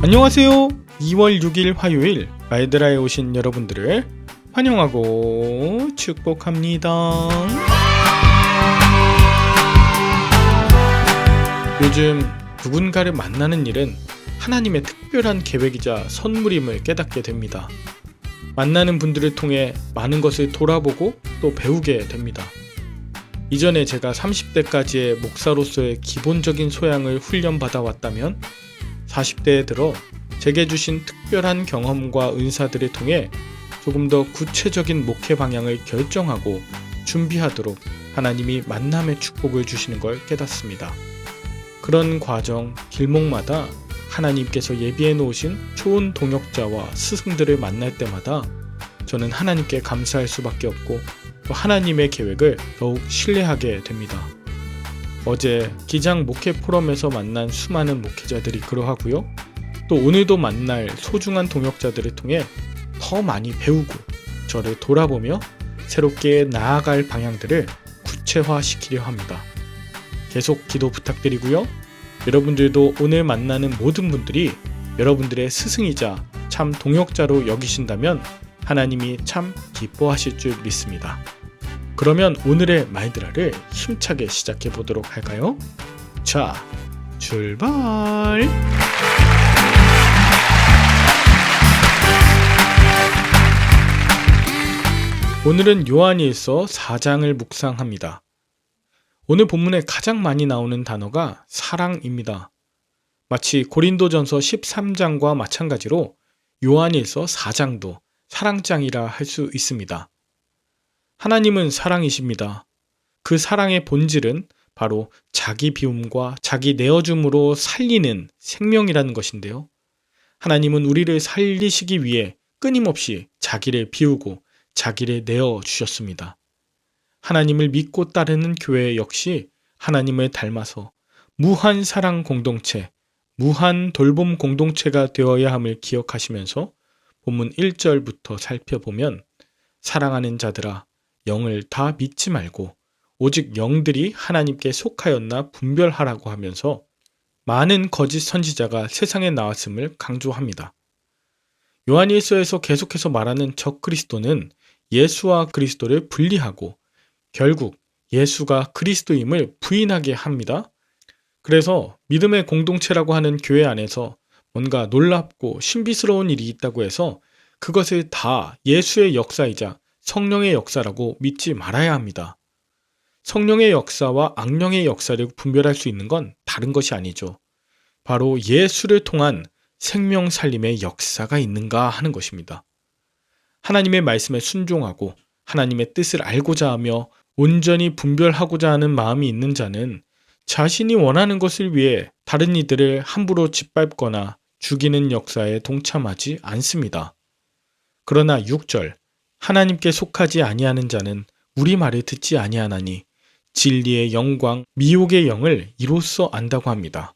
안녕하세요. 2월 6일 화요일 말드라에 오신 여러분들을 환영하고 축복합니다. 요즘 누군가를 만나는 일은 하나님의 특별한 계획이자 선물임을 깨닫게 됩니다. 만나는 분들을 통해 많은 것을 돌아보고 또 배우게 됩니다. 이전에 제가 30대까지의 목사로서의 기본적인 소양을 훈련받아 왔다면 40대에 들어 제게 주신 특별한 경험과 은사들을 통해 조금 더 구체적인 목회 방향을 결정하고 준비하도록 하나님이 만남의 축복을 주시는 걸 깨닫습니다. 그런 과정, 길목마다 하나님께서 예비해 놓으신 좋은 동역자와 스승들을 만날 때마다 저는 하나님께 감사할 수밖에 없고 또 하나님의 계획을 더욱 신뢰하게 됩니다. 어제 기장 목회 포럼에서 만난 수많은 목회자들이 그러하고요. 또 오늘도 만날 소중한 동역자들을 통해 더 많이 배우고 저를 돌아보며 새롭게 나아갈 방향들을 구체화시키려 합니다. 계속 기도 부탁드리고요. 여러분들도 오늘 만나는 모든 분들이 여러분들의 스승이자 참 동역자로 여기신다면 하나님이 참 기뻐하실 줄 믿습니다. 그러면 오늘의 말드라를 힘차게 시작해 보도록 할까요? 자, 출발! 오늘은 요한일서 4장을 묵상합니다. 오늘 본문에 가장 많이 나오는 단어가 사랑입니다. 마치 고린도전서 13장과 마찬가지로 요한일서 4장도 사랑장이라 할 수 있습니다. 하나님은 사랑이십니다. 그 사랑의 본질은 바로 자기 비움과 자기 내어줌으로 살리는 생명이라는 것인데요. 하나님은 우리를 살리시기 위해 끊임없이 자기를 비우고 자기를 내어주셨습니다. 하나님을 믿고 따르는 교회 역시 하나님을 닮아서 무한 사랑 공동체, 무한 돌봄 공동체가 되어야 함을 기억하시면서 본문 1절부터 살펴보면 사랑하는 자들아 영을 다 믿지 말고 오직 영들이 하나님께 속하였나 분별하라고 하면서 많은 거짓 선지자가 세상에 나왔음을 강조합니다. 요한일서에서 계속해서 말하는 적그리스도는 예수와 그리스도를 분리하고 결국 예수가 그리스도임을 부인하게 합니다. 그래서 믿음의 공동체라고 하는 교회 안에서 뭔가 놀랍고 신비스러운 일이 있다고 해서 그것을 다 예수의 역사이자 성령의 역사라고 믿지 말아야 합니다. 성령의 역사와 악령의 역사를 분별할 수 있는 건 다른 것이 아니죠. 바로 예수를 통한 생명 살림의 역사가 있는가 하는 것입니다. 하나님의 말씀에 순종하고 하나님의 뜻을 알고자 하며 온전히 분별하고자 하는 마음이 있는 자는 자신이 원하는 것을 위해 다른 이들을 함부로 짓밟거나 죽이는 역사에 동참하지 않습니다. 그러나 6절 하나님께 속하지 아니하는 자는 우리 말을 듣지 아니하나니 진리의 영광, 미혹의 영을 이로써 안다고 합니다.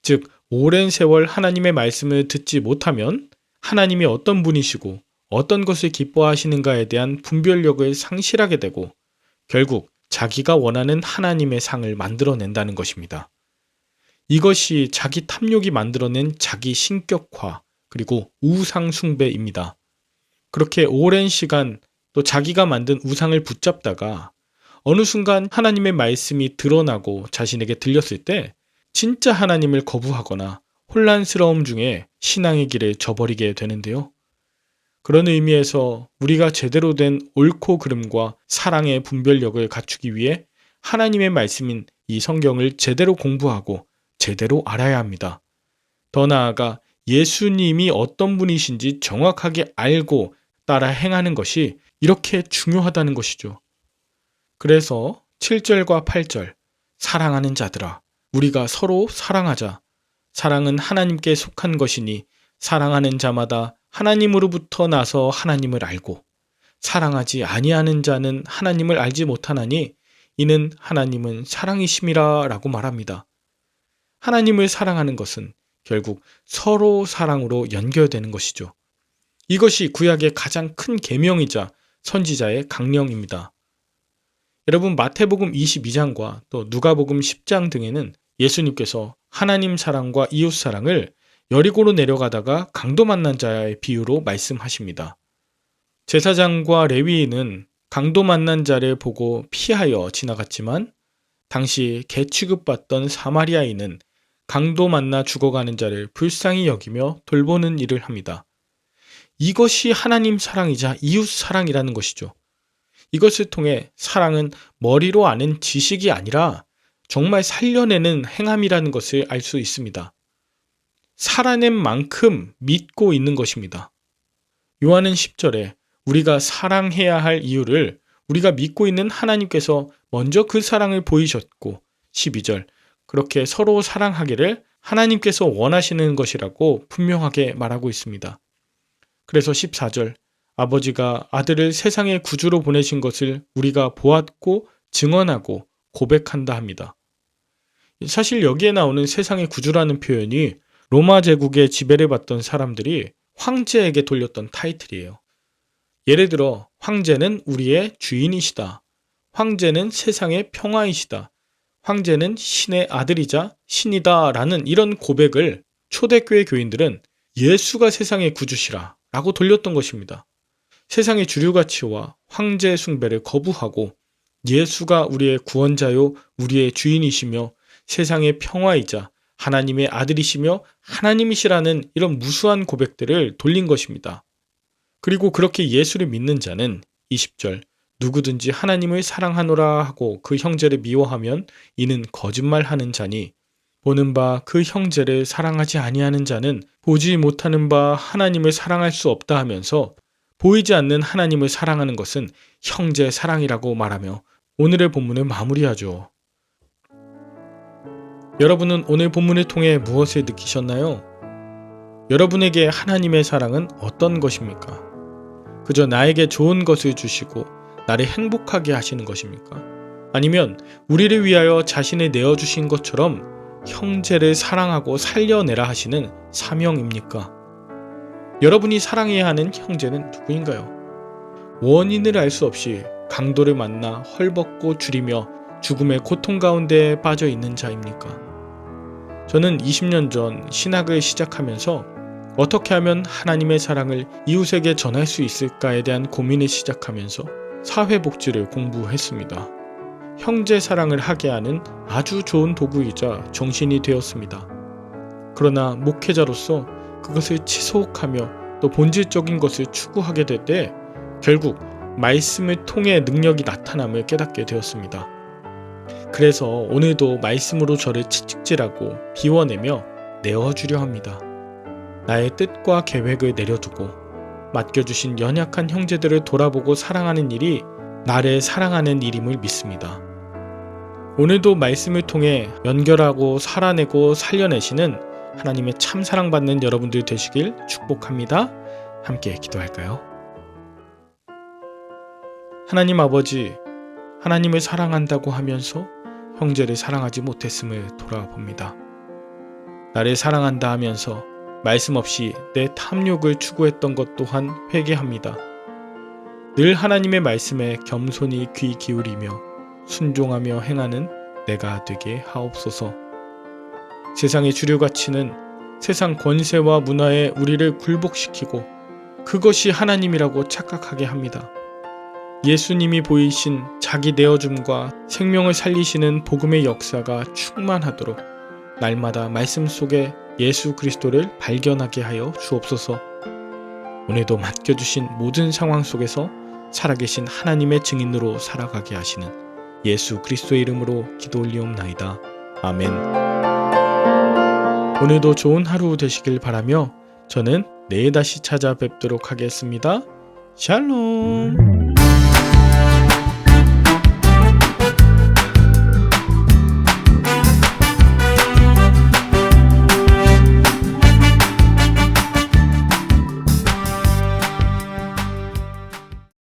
즉 오랜 세월 하나님의 말씀을 듣지 못하면 하나님이 어떤 분이시고 어떤 것을 기뻐하시는가에 대한 분별력을 상실하게 되고 결국 자기가 원하는 하나님의 상을 만들어낸다는 것입니다. 이것이 자기 탐욕이 만들어낸 자기 신격화 그리고 우상 숭배입니다. 그렇게 오랜 시간 또 자기가 만든 우상을 붙잡다가 어느 순간 하나님의 말씀이 드러나고 자신에게 들렸을 때 진짜 하나님을 거부하거나 혼란스러움 중에 신앙의 길을 저버리게 되는데요. 그런 의미에서 우리가 제대로 된 옳고 그름과 사랑의 분별력을 갖추기 위해 하나님의 말씀인 이 성경을 제대로 공부하고 제대로 알아야 합니다. 더 나아가 예수님이 어떤 분이신지 정확하게 알고 따라 행하는 것이 이렇게 중요하다는 것이죠. 그래서 7절과 8절 사랑하는 자들아 우리가 서로 사랑하자. 사랑은 하나님께 속한 것이니 사랑하는 자마다 하나님으로부터 나서 하나님을 알고 사랑하지 아니하는 자는 하나님을 알지 못하나니 이는 하나님은 사랑이심이라 라고 말합니다. 하나님을 사랑하는 것은 결국 서로 사랑으로 연결되는 것이죠. 이것이 구약의 가장 큰 계명이자 선지자의 강령입니다. 여러분 마태복음 22장과 또 누가복음 10장 등에는 예수님께서 하나님 사랑과 이웃 사랑을 여리고로 내려가다가 강도 만난 자의 비유로 말씀하십니다. 제사장과 레위인은 강도 만난 자를 보고 피하여 지나갔지만 당시 개 취급받던 사마리아인은 강도 만나 죽어가는 자를 불쌍히 여기며 돌보는 일을 합니다. 이것이 하나님 사랑이자 이웃 사랑이라는 것이죠. 이것을 통해 사랑은 머리로 아는 지식이 아니라 정말 살려내는 행함이라는 것을 알 수 있습니다. 살아낸 만큼 믿고 있는 것입니다. 요한은 10절에 우리가 사랑해야 할 이유를 우리가 믿고 있는 하나님께서 먼저 그 사랑을 보이셨고 12절 그렇게 서로 사랑하기를 하나님께서 원하시는 것이라고 분명하게 말하고 있습니다. 그래서 14절 아버지가 아들을 세상의 구주로 보내신 것을 우리가 보았고 증언하고 고백한다 합니다. 사실 여기에 나오는 세상의 구주라는 표현이 로마 제국의 지배를 받던 사람들이 황제에게 돌렸던 타이틀이에요. 예를 들어 황제는 우리의 주인이시다. 황제는 세상의 평화이시다. 황제는 신의 아들이자 신이다 라는 이런 고백을 초대교회 교인들은 예수가 세상의 구주시라 라고 돌렸던 것입니다. 세상의 주류 가치와 황제 숭배를 거부하고 예수가 우리의 구원자요 우리의 주인이시며 세상의 평화이자 하나님의 아들이시며 하나님이시라는 이런 무수한 고백들을 돌린 것입니다. 그리고 그렇게 예수를 믿는 자는 20절 누구든지 하나님을 사랑하노라 하고 그 형제를 미워하면 이는 거짓말하는 자니 보는 바 그 형제를 사랑하지 아니하는 자는 보지 못하는 바 하나님을 사랑할 수 없다 하면서 보이지 않는 하나님을 사랑하는 것은 형제 사랑이라고 말하며 오늘의 본문을 마무리하죠. 여러분은 오늘 본문을 통해 무엇을 느끼셨나요? 여러분에게 하나님의 사랑은 어떤 것입니까? 그저 나에게 좋은 것을 주시고 나를 행복하게 하시는 것입니까? 아니면 우리를 위하여 자신을 내어주신 것처럼 형제를 사랑하고 살려내라 하시는 사명입니까? 여러분이 사랑해야 하는 형제는 누구인가요? 원인을 알 수 없이 강도를 만나 헐벗고 줄이며 죽음의 고통 가운데 빠져 있는 자입니까? 저는 20년 전 신학을 시작하면서 어떻게 하면 하나님의 사랑을 이웃에게 전할 수 있을까에 대한 고민을 시작하면서 사회복지를 공부했습니다. 형제 사랑을 하게 하는 아주 좋은 도구이자 정신이 되었습니다. 그러나 목회자로서 그것을 지속하며 또 본질적인 것을 추구하게 될 때 결국 말씀을 통해 능력이 나타남을 깨닫게 되었습니다. 그래서 오늘도 말씀으로 저를 채찍질하고 비워내며 내어주려 합니다. 나의 뜻과 계획을 내려두고 맡겨주신 연약한 형제들을 돌아보고 사랑하는 일이 나를 사랑하는 일임을 믿습니다. 오늘도 말씀을 통해 연결하고 살아내고 살려내시는 하나님의 참 사랑받는 여러분들 되시길 축복합니다. 함께 기도할까요? 하나님 아버지, 하나님을 사랑한다고 하면서 형제를 사랑하지 못했음을 돌아봅니다. 나를 사랑한다 하면서 말씀 없이 내 탐욕을 추구했던 것 또한 회개합니다. 늘 하나님의 말씀에 겸손히 귀 기울이며 순종하며 행하는 내가 되게 하옵소서. 세상의 주류 가치는 세상 권세와 문화에 우리를 굴복시키고 그것이 하나님이라고 착각하게 합니다. 예수님이 보이신 자기 내어줌과 생명을 살리시는 복음의 역사가 충만하도록 날마다 말씀 속에 예수 그리스도를 발견하게 하여 주옵소서. 오늘도 맡겨주신 모든 상황 속에서 살아계신 하나님의 증인으로 살아가게 하시는 예수 그리스도의 이름으로 기도 올리옵나이다. 아멘. 오늘도 좋은 하루 되시길 바라며 저는 내일 다시 찾아뵙도록 하겠습니다. 샬롬.